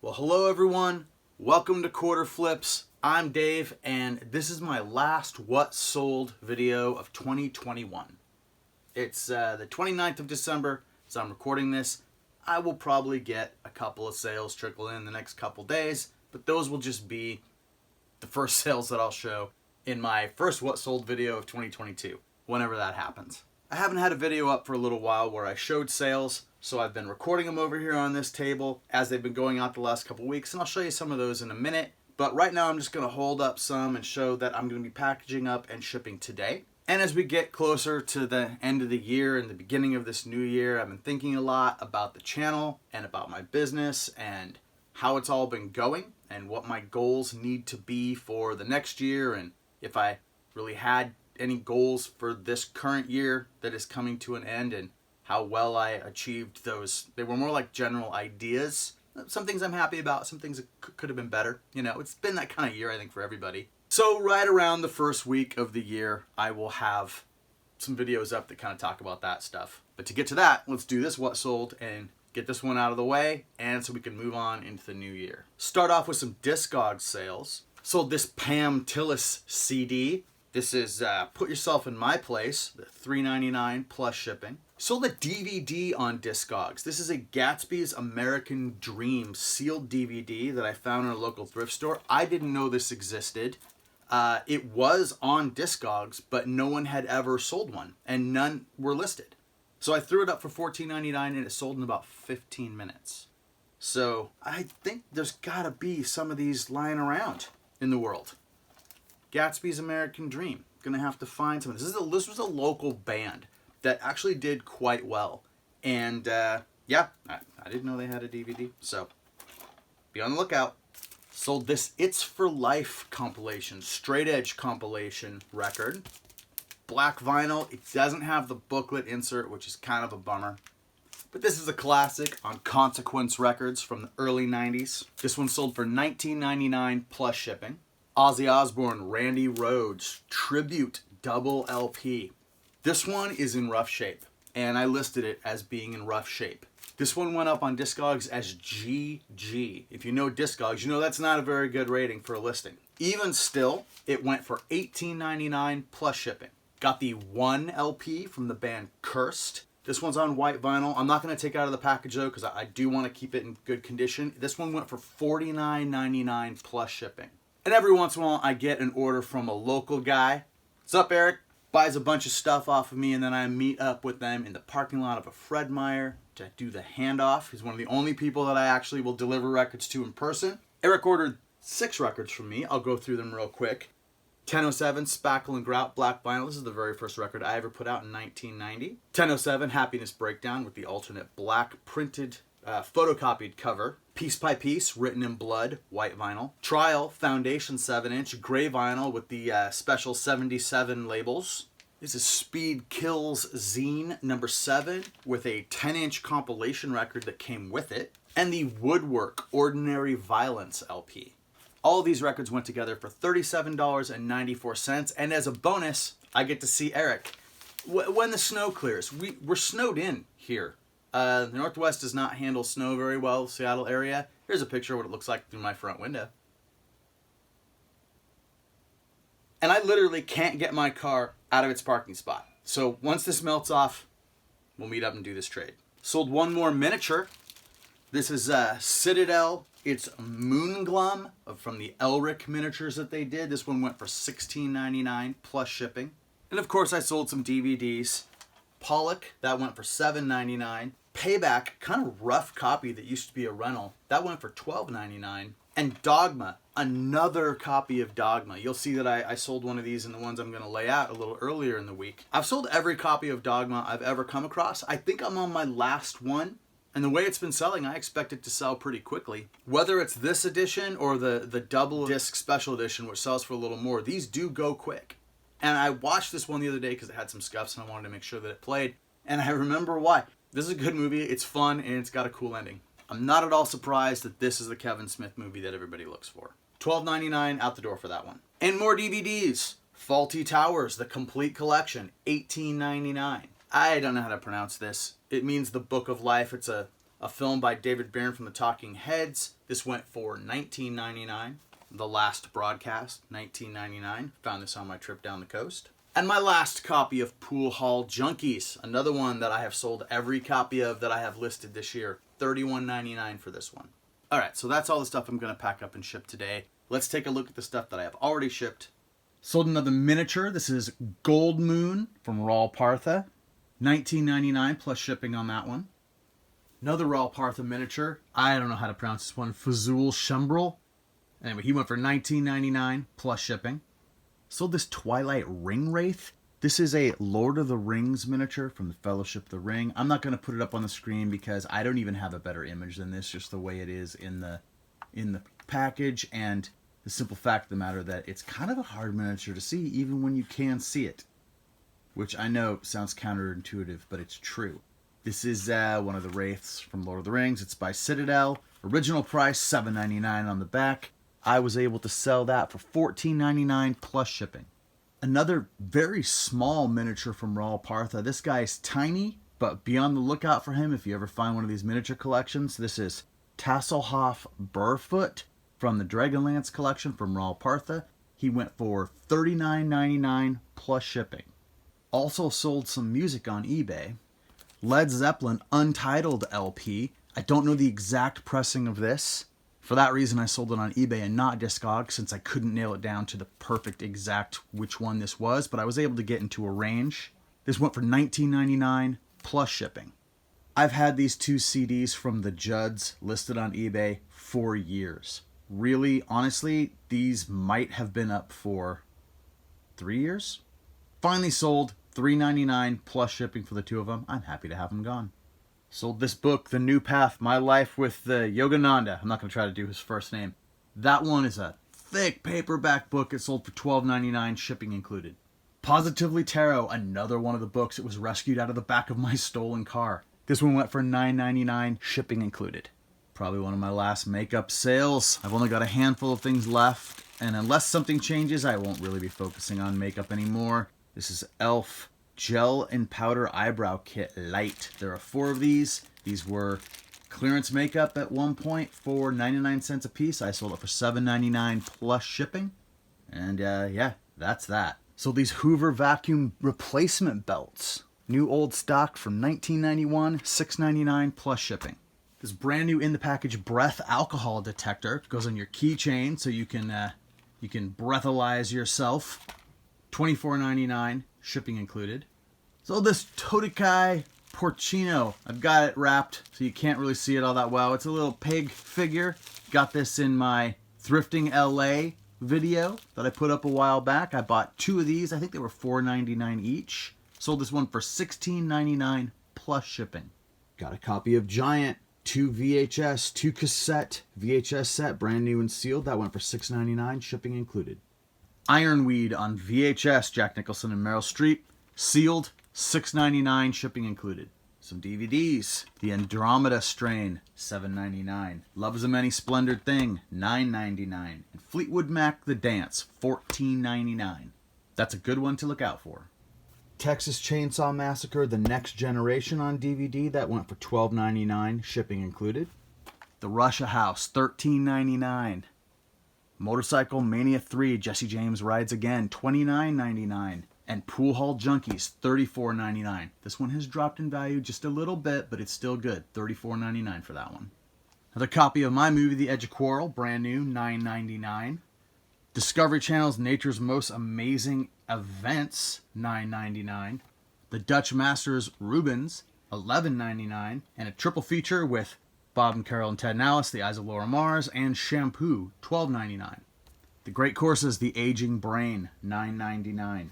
Well, hello everyone. Welcome to Quarter Flips. I'm Dave, and this is my last What Sold video of 2021. It's the 29th of December, so I'm recording this. I will probably get a couple of sales trickle in the next couple days, but those will just be the first sales that I'll show in my first What Sold video of 2022, whenever that happens. I haven't had a video up for a little while where I showed sales, so I've been recording them over here on this table as they've been going out the last couple weeks, and I'll show you some of those in a minute. But right now I'm just going to hold up some and show that I'm going to be packaging up and shipping today. And as we get closer to the end of the year and the beginning of this new year, I've been thinking a lot about the channel and about my business and how it's all been going and what my goals need to be for the next year, and if I really had any goals for this current year that is coming to an end and how well I achieved those. They were more like general ideas. Some things I'm happy about, some things that could have been better. You know, it's been that kind of year, I think, for everybody. So right around the first week of the year, I will have some videos up that kind of talk about that stuff. But to get to that, let's do this What Sold and get this one out of the way, and so we can move on into the new year. Start off with some Discogs sales. Sold this Pam Tillis CD. This is Put Yourself in My Place, the $3.99 plus shipping. Sold a DVD on Discogs. This is a Gatsby's American Dream sealed DVD that I found in a local thrift store. I didn't know this existed. It was on Discogs, but no one had ever sold one, and none were listed. So I threw it up for $14.99, and it sold in about 15 minutes. So I think there's gotta be some of these lying around in the world. Gatsby's American Dream. Gonna have to find some. This was a local band that actually did quite well. And yeah, I didn't know they had a DVD. So be on the lookout. Sold this It's for Life compilation, straight edge compilation record. Black vinyl. It doesn't have the booklet insert, which is kind of a bummer. But this is a classic on Consequence Records from the early 90s. This one sold for $19.99 plus shipping. Ozzy Osbourne, Randy Rhoads, Tribute Double LP. This one is in rough shape, and I listed it as being in rough shape. This one went up on Discogs as GG. If you know Discogs, you know that's not a very good rating for a listing. Even still, it went for $18.99 plus shipping. Got the 1 LP from the band Cursed. This one's on white vinyl. I'm not going to take it out of the package though, because I do want to keep it in good condition. This one went for $49.99 plus shipping. And every once in a while, I get an order from a local guy. What's up, Eric? Buys a bunch of stuff off of me, and then I meet up with them in the parking lot of a Fred Meyer to do the handoff. He's one of the only people that I actually will deliver records to in person. Eric ordered 6 records from me. I'll go through them real quick. 1007, Spackle and Grout, Black Vinyl. This is the very first record I ever put out in 1990. 1007, Happiness Breakdown with the alternate black printed photocopied cover. Piece by Piece, Written in Blood, white vinyl. Trial, Foundation 7-inch, gray vinyl with the special 77 labels. This is Speed Kills Zine number 7 with a 10-inch compilation record that came with it. And the Woodwork Ordinary Violence LP. All of these records went together for $37.94. And as a bonus, I get to see Eric when the snow clears. We're snowed in here. The Northwest does not handle snow very well, Seattle area. Here's a picture of what it looks like through my front window. And I literally can't get my car out of its parking spot. So once this melts off, we'll meet up and do this trade. Sold one more miniature. This is Citadel. It's Moonglum from the Elric miniatures that they did. This one went for $16.99 plus shipping. And of course I sold some DVDs. Pollock, that went for $7.99. Payback, kind of rough copy that used to be a rental. That went for $12.99. And Dogma, another copy of Dogma. You'll see that I sold one of these in the ones I'm going to lay out a little earlier in the week. I've sold every copy of Dogma I've ever come across. I think I'm on my last one. And the way it's been selling, I expect it to sell pretty quickly. Whether it's this edition or the double disc special edition, which sells for a little more, these do go quick. And I watched this one the other day because it had some scuffs and I wanted to make sure that it played. And I remember why. This is a good movie, it's fun, and it's got a cool ending. I'm not at all surprised that this is the Kevin Smith movie that everybody looks for. $12.99 out the door for that one. And more DVDs. Faulty Towers, the complete collection, $18.99. I don't know how to pronounce this. It means the Book of Life. It's a A film by David Byrne from the Talking Heads. This went for $19.99. The Last Broadcast, $19.99. Found this on my trip down the coast. And my last copy of Pool Hall Junkies. Another one that I have sold every copy of that I have listed this year. $31.99 for this one. Alright, so that's all the stuff I'm going to pack up and ship today. Let's take a look at the stuff that I have already shipped. Sold another miniature. This is Gold Moon from Raul Partha. $19.99 plus shipping on that one. Another Raul Partha miniature. I don't know how to pronounce this one. Fazul Shumbrel. Anyway, he went for $19.99 plus shipping. Sold this Twilight Ring Wraith. This is a Lord of the Rings miniature from the Fellowship of the Ring. I'm not going to put it up on the screen because I don't even have a better image than this, just the way it is in the package, and the simple fact of the matter that it's kind of a hard miniature to see even when you can see it. Which I know sounds counterintuitive, but it's true. This is one of the Wraiths from Lord of the Rings. It's by Citadel. Original price, $7.99 on the back. I was able to sell that for $14.99 plus shipping. Another very small miniature from Raul Partha. This guy's tiny, but be on the lookout for him if you ever find one of these miniature collections. This is Tasselhoff Burrfoot from the Dragonlance collection from Raul Partha. He went for $39.99 plus shipping. Also sold some music on eBay. Led Zeppelin Untitled LP. I don't know the exact pressing of this. For that reason, I sold it on eBay and not Discogs, since I couldn't nail it down to the perfect exact which one this was, but I was able to get into a range. This went for $19.99 plus shipping. I've had these two CDs from the Judds listed on eBay for years. Really, honestly, these might have been up for 3 years. Finally sold, $3.99 plus shipping for the two of them. I'm happy to have them gone. Sold this book, The New Path, My Life with Yogananda. I'm not going to try to do his first name. That one is a thick paperback book. It sold for $12.99, shipping included. Positively Tarot, another one of the books. It was rescued out of the back of my stolen car. This one went for $9.99, shipping included. Probably one of my last makeup sales. I've only got a handful of things left, and unless something changes, I won't really be focusing on makeup anymore. This is e.l.f. Gel and Powder Eyebrow Kit Light. There are 4 of these. These were clearance makeup at one point for 99 cents a piece. I sold it for $7.99 plus shipping. And yeah, that's that. So these Hoover vacuum replacement belts. New old stock from 1991, $6.99 plus shipping. This brand new in the package breath alcohol detector. It goes on your keychain so you can breathalyze yourself. $24.99, shipping included. So this Todekai Porcino, I've got it wrapped so you can't really see it all that well. It's a little pig figure. Got this in my Thrifting LA video that I put up a while back. I bought 2 of these. I think they were $4.99 each. Sold this one for $16.99 plus shipping. Got a copy of Giant, 2 VHS, 2 cassette VHS set, brand new and sealed. That went for $6.99, shipping included. Ironweed on VHS, Jack Nicholson and Meryl Streep, sealed, $6.99, shipping included. Some DVDs, The Andromeda Strain, $7.99. Love is a Many Splendid Thing, $9.99. And Fleetwood Mac The Dance, $14.99. That's a good one to look out for. Texas Chainsaw Massacre, The Next Generation on DVD, that went for $12.99, shipping included. The Russia House, $13.99. Motorcycle Mania 3, Jesse James Rides Again, $29.99. And Pool Hall Junkies, $34.99. This one has dropped in value just a little bit, but it's still good. $34.99 for that one. Another copy of my movie, The Edge of Quarrel, brand new, $9.99. Discovery Channel's Nature's Most Amazing Events, $9.99. The Dutch Masters Rubens, $11.99. And a triple feature with Bob and Carol and Ted Nallis, The Eyes of Laura Mars, and Shampoo, $12.99. The Great Courses, The Aging Brain, $9.99.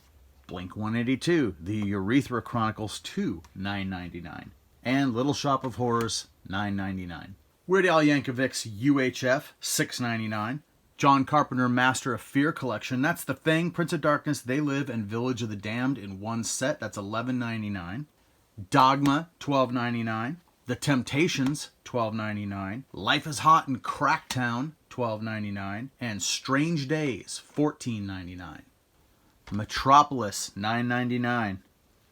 Blink 182, The Urethra Chronicles 2, $9.99. And Little Shop of Horrors, $9.99. Weird Al Yankovic's UHF, $6.99. John Carpenter Master of Fear Collection, that's The Thing, Prince of Darkness, They Live, and Village of the Damned in one set, that's $11.99. Dogma, $12.99. The Temptations, $12.99. Life is Hot in Cracktown, $12.99. And Strange Days, $14.99. Metropolis, $9.99.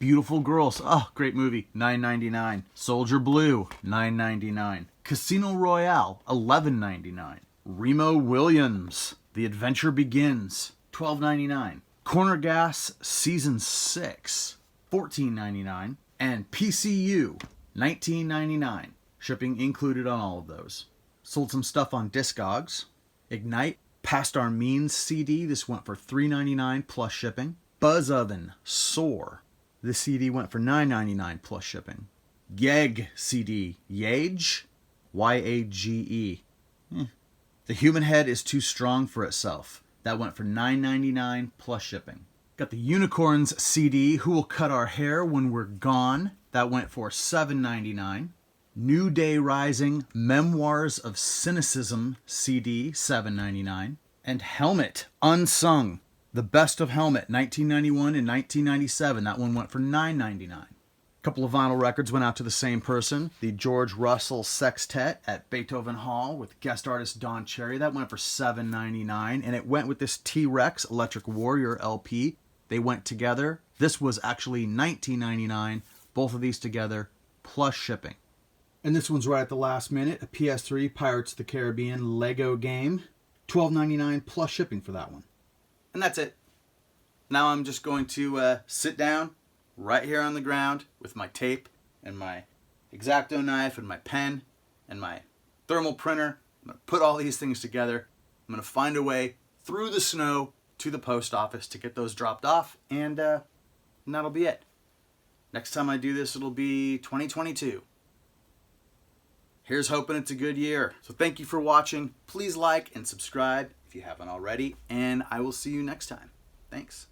Beautiful Girls, oh, great movie, $9.99. Soldier Blue, $9.99. Casino Royale, $11.99. Remo Williams, The Adventure Begins, $12.99. Corner Gas Season 6, $14.99. And PCU, $19.99. Shipping included on all of those. Sold some stuff on Discogs. Ignite, Past Our Means CD. This went for $3.99 plus shipping. Buzz Oven, Soar. This CD went for $9.99 plus shipping. Yeg CD, Yage, Y-A-G-E. The Human Head is Too Strong for Itself. That went for $9.99 plus shipping. Got the Unicorns CD, Who Will Cut Our Hair When We're Gone. That went for $7.99. New Day Rising, Memoirs of Cynicism CD, $7.99. And Helmet, Unsung, The Best of Helmet, 1991 and 1997. That one went for $9.99. A couple of vinyl records went out to the same person. The George Russell Sextet at Beethoven Hall with guest artist Don Cherry. That went for $7.99. And it went with this T-Rex Electric Warrior LP. They went together. This was actually $19.99. Both of these together, plus shipping. And this one's right at the last minute. A PS3 Pirates of the Caribbean Lego game. $12.99 plus shipping for that one. And that's it. Now I'm just going to sit down right here on the ground with my tape and my X-Acto knife and my pen and my thermal printer. I'm going to put all these things together. I'm going to find a way through the snow to the post office to get those dropped off. And that'll be it. Next time I do this, it'll be 2022. Here's hoping it's a good year. So thank you for watching. Please like and subscribe if you haven't already. And I will see you next time. Thanks.